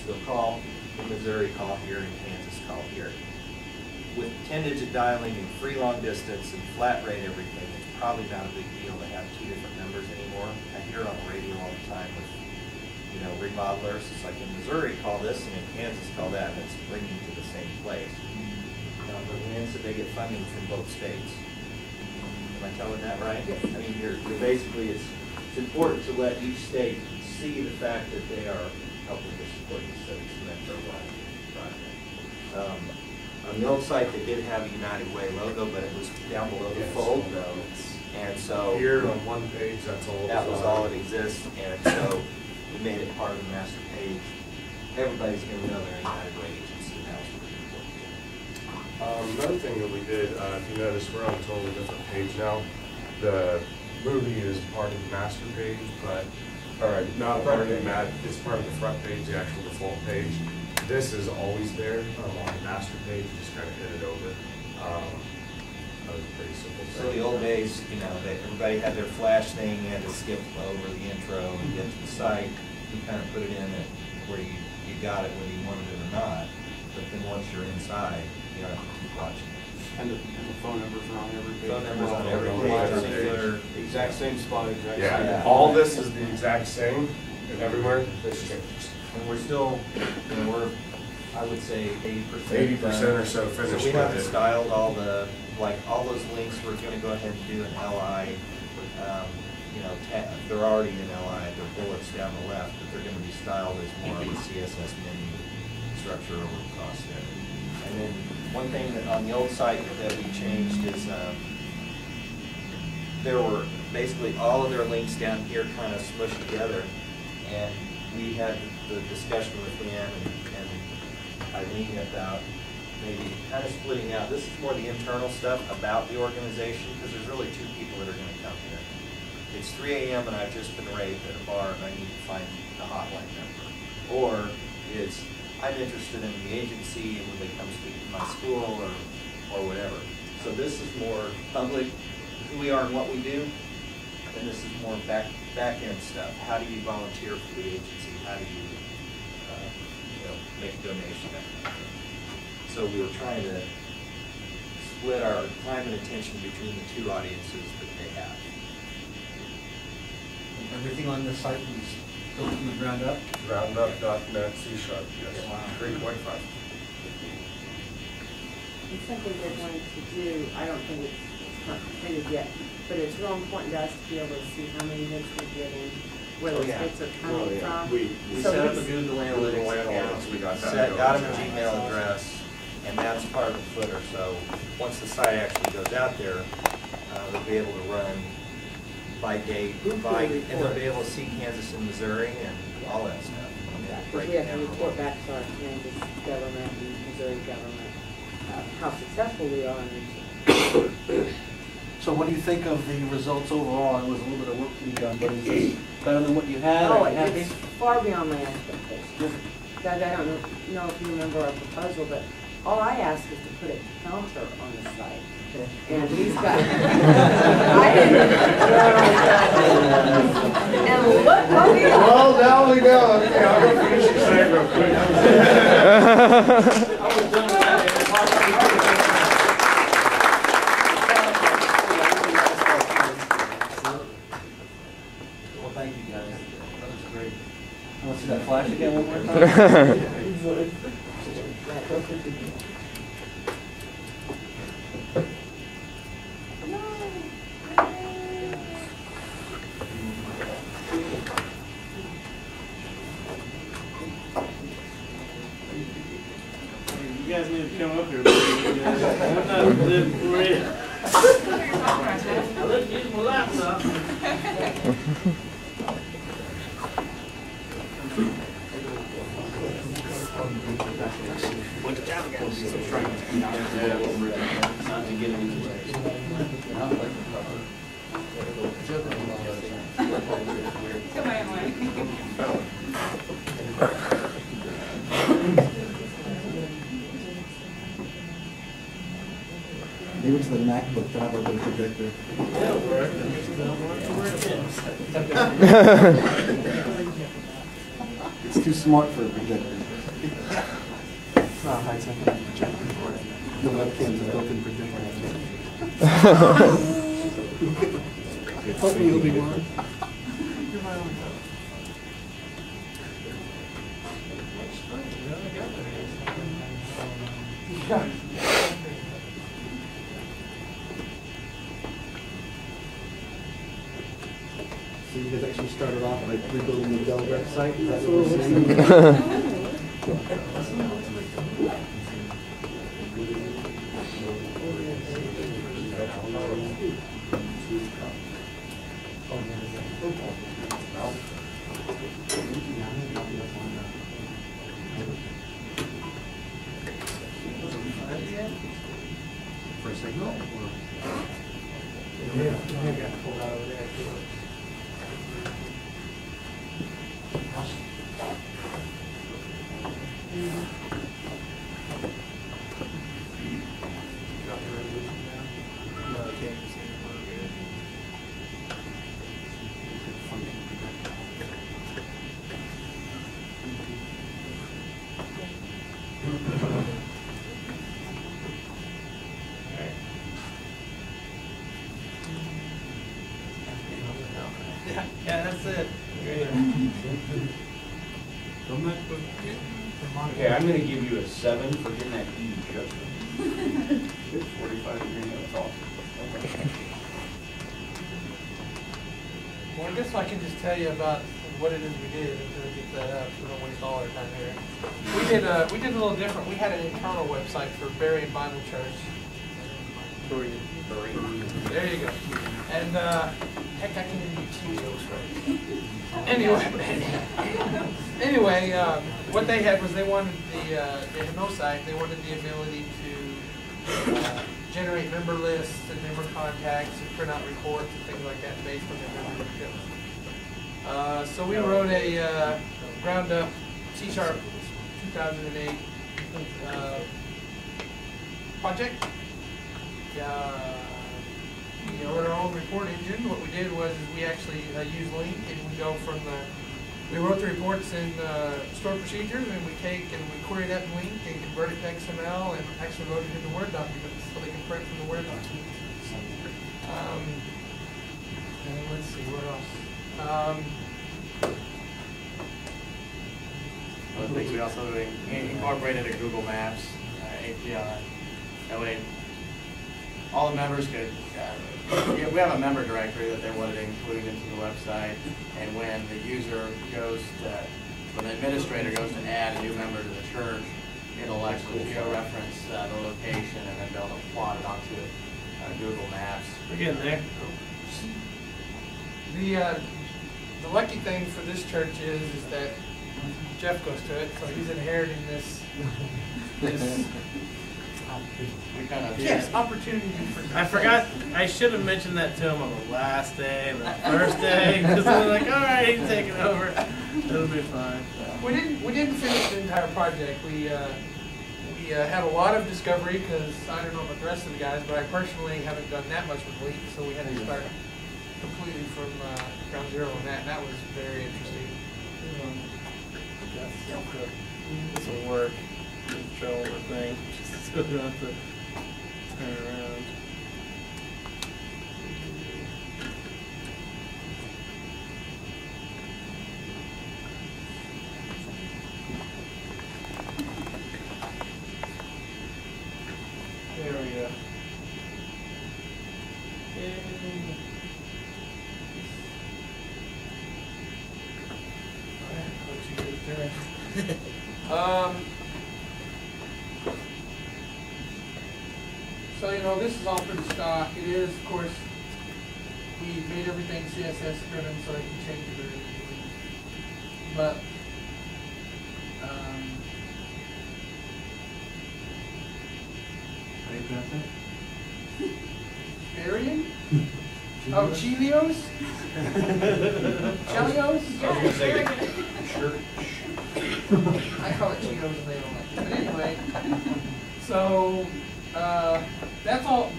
You'll call in Missouri, call here, in Kansas, call here. With 10-digit dialing and free long distance and flat rate everything, it's probably not a big deal to have two different numbers anymore. I hear it on the radio all the time with, remodelers. It's like in Missouri, call this, and in Kansas, call that, and it's bringing you to the same place. But when so they get funding from both states. Am I telling that right? Yes. I mean, you're basically, it's important to let each state see the fact that they are helping to support the city's metro-wide project. On the old site, they did have a United Way logo, but it was down below the fold, though. And so here on one page, that's all. That was all that exists, and so we made it part of the master page. Everybody's going to know they're a United Way agency now. Another thing that we did, if you notice, we're on a totally different page now. The movie is part of the master page, but not part of the it's part of the front page, the actual default page. This is always there on the master page. You just kind of hit it over. That was a pretty simple thing. So the old days, everybody had their flash thing. You had to skip over the intro and get to the site. You kind of put it in at where you got it, whether you wanted it or not. But then once you're inside, you don't have to keep watching. And the phone numbers are on every page. Phone numbers on every page. The exact same spot, exact same. Yeah, all this is the exact same, and everywhere this changed. And we're still, I would say 80%. 80% or so finished. So we haven't styled all those links. We're going to go ahead and do an LI. They're already in LI. They're bullets down the left, but they're going to be styled as more of a CSS menu structure over across there. And then one thing that on the old site that we changed is there were basically all of their links down here kind of smushed together, and we had the discussion with Leanne and Eileen about maybe kind of splitting out. This is more the internal stuff about the organization, because there's really two people that are going to come here. It's 3 a.m. and I've just been raped at a bar and I need to find a hotline number. Or it's, I'm interested in the agency and when they come speak to my school or whatever. So this is more public, who we are and what we do. And this is more back-end stuff. How do you volunteer for the agency? How do you, make a donation? That kind of thing. So we were trying to split our time and attention between the two audiences that they have. Everything on this site was built from the ground up? Groundup.net C#, yes. Wow. 3.5. It's something we're going to do. I don't think it's not completed yet, but it's real important to us to be able to see how many hits we get in, where those hits are coming from. We set up a Google Analytics account, we got them a Gmail address, and that's part of the footer. So once the site actually goes out there, they'll be able to run by date, and they'll be able to see Kansas and Missouri and all that stuff. Because we have to report back to our Kansas government and Missouri government how successful we are in each. So what do you think of the results overall? It was a little bit of work to be done, but is it better than what you had? Oh, it's far beyond my expectations. Doug, I don't know if you remember our proposal, but all I asked is to put a counter on the site. And he's got, I didn't, and look what we got. Well, down we go. Okay, I'll go finish your site real quick. I was done with that. Well, thank you guys. That was great. Want to see that flash again one more time? You guys need to come up here. I'm not living for it. I let you use my laptop. Went to town again. They went to the MacBook to have a little projector. It's too smart for a projector. The webcams are built in for different. Hopefully you'll be one. So you guys actually started off by rebuilding the Dell website? Is that what we're for a signal? Yeah, I got pulled out over there. Yeah, that's it. Okay, I'm gonna give you a 7 for getting that E just. 45 degree, that's awesome. Okay. Well, I guess I can just tell you about what it is we did until we get that up, so we don't waste all our time here. We did a little different. We had an internal website for Berrien Bible Church. There you go. And heck, I can even do Cheerios right. Anyway, what they had was they wanted they had no site. They wanted the ability to generate member lists and member contacts and print out reports and things like that based on their membership. So we wrote a ground up C# 2008 project. We wrote our own report engine. What we did was we actually used Link, and we wrote the reports in stored procedures, and we take and we query that in Link and convert it to XML and actually load it into Word documents so they can print from the Word documents. And let's see, what else? One of the things we also incorporated a Google Maps API. That way, all the members could, we have a member directory that they wanted to include into the website, and when the user goes to, when the administrator goes to add a new member to the church, it'll actually georeference the location and then be able to plot it onto Google Maps. We're getting there. The lucky thing for this church is that Jeff goes to it, so he's inheriting this We kind of yes, opportunity for. I forgot. I should have mentioned that to him on the last day and the first day, because they're like, "All right, he's taking over. It'll be fine." We didn't finish the entire project. We had a lot of discovery because I don't know about the rest of the guys, but I personally haven't done that much with Leap, so we had to start completely from ground zero on that, and that was very interesting. Some work, control the thing, just so we don't have to turn around. There we go. So, this is all pretty stock. It is, of course, we made everything CSS driven so they can change it very easily. But, How do you pronounce that? Berrien? Oh, Chelios? Chelios? I was gonna say, sure. I call it Cheetos and they don't like it. But anyway, so that's all.